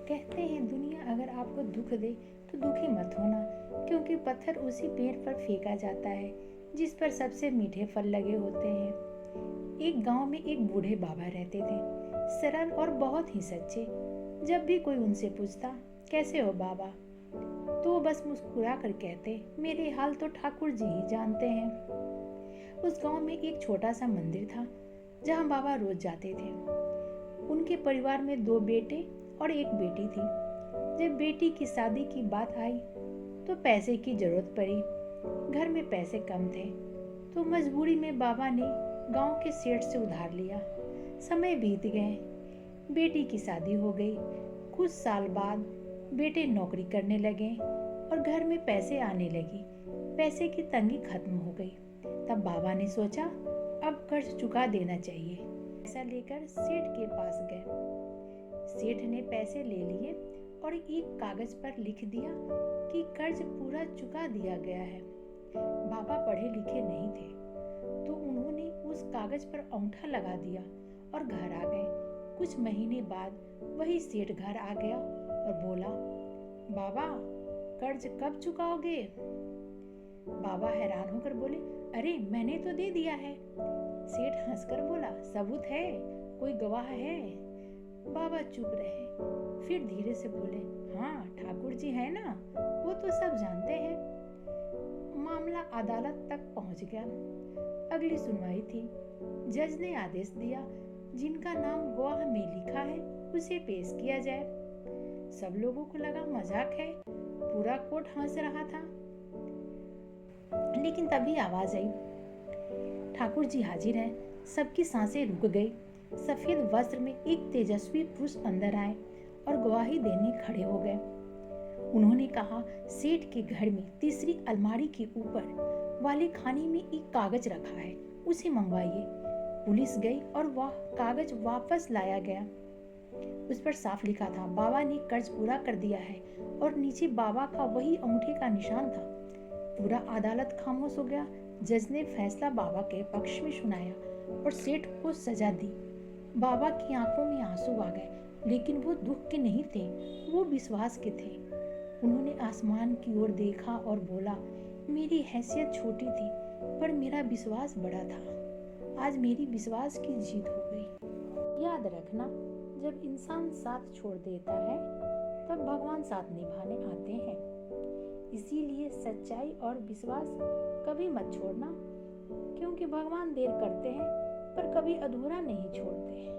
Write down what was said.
कहते हैं दुनिया अगर आपको दुख दे तो दुखी मत होना, क्योंकि पत्थर उसी पेड़ पर फेंका जाता है जिस पर सबसे मीठे फल लगे होते हैं। एक गांव में एक बूढ़े बाबा रहते थे, सरल और बहुत ही सच्चे। जब भी कोई उनसे पूछता कैसे हो बाबा, तो वो बस मुस्कुरा कर कहते मेरे हाल तो ठाकुर जी ही जानते हैं। उस गांव में एक छोटा सा मंदिर था जहां बाबा रोज जाते थे। उनके परिवार में 2 बेटे और एक बेटी थी। जब बेटी की शादी की बात आई तो पैसे की जरूरत पड़ी। घर में पैसे कम थे तो मजबूरी में बाबा ने गांव के सेठ से उधार लिया। समय बीत गए, बेटी की शादी हो गई। कुछ साल बाद बेटे नौकरी करने लगे और घर में पैसे आने लगी। पैसे की तंगी खत्म हो गई। तब बाबा ने सोचा अब कर्ज चुका देना चाहिए। पैसा लेकर सेठ के पास गए। सेठ ने पैसे ले लिए और एक कागज पर लिख दिया कि कर्ज पूरा चुका दिया गया है। बाबा पढ़े लिखे नहीं थे तो उन्होंने उस कागज पर अंगूठा लगा दिया और घर आ गए। कुछ महीने बाद वही सेठ घर आ गया और बोला, बाबा कर्ज कब चुकाओगे? बाबा हैरान होकर बोले, अरे मैंने तो दे दिया है। सेठ हंसकर बोला, सबूत है? कोई गवाह है? बाबा चुप रहे, फिर धीरे से बोले, हाँ ठाकुर जी है ना, वो तो सब जानते हैं। मामला अदालत तक पहुंच गया। अगली सुनवाई थी। जज ने आदेश दिया जिनका नाम गवाह में लिखा है उसे पेश किया जाए। सब लोगों को लगा मजाक है, पूरा कोर्ट हंस रहा था। लेकिन तभी आवाज आई, ठाकुर जी हाजिर हैं। सबकी सांसें रुक गई। सफेद वस्त्र में एक तेजस्वी पुरुष अंदर आए और गवाही देने खड़े हो गए। उन्होंने कहा, सेठ के घर में तीसरी अलमारी के ऊपर वाले खाने में एक कागज रखा है, उसे मंगवाइए। पुलिस गई और वह कागज वापस लाया गया। उस पर साफ लिखा था, बाबा ने कर्ज पूरा कर दिया है, और नीचे बाबा का वही अंगूठे का निशान था। पूरा अदालत खामोश हो गया। जज ने फैसला बाबा के पक्ष में सुनाया और सेठ को सजा दी। बाबा की आंखों में आंसू आ गए, लेकिन वो दुख के नहीं थे, वो विश्वास के थे। उन्होंने आसमान की ओर देखा और बोला, मेरी हैसियत छोटी थी पर मेरा विश्वास बड़ा था। आज मेरी विश्वास की जीत हो गई। याद रखना, जब इंसान साथ छोड़ देता है तब भगवान साथ निभाने आते हैं। इसीलिए सच्चाई और विश्वास कभी मत छोड़ना, क्योंकि भगवान देर करते हैं पर कभी अधूरा नहीं छोड़ते।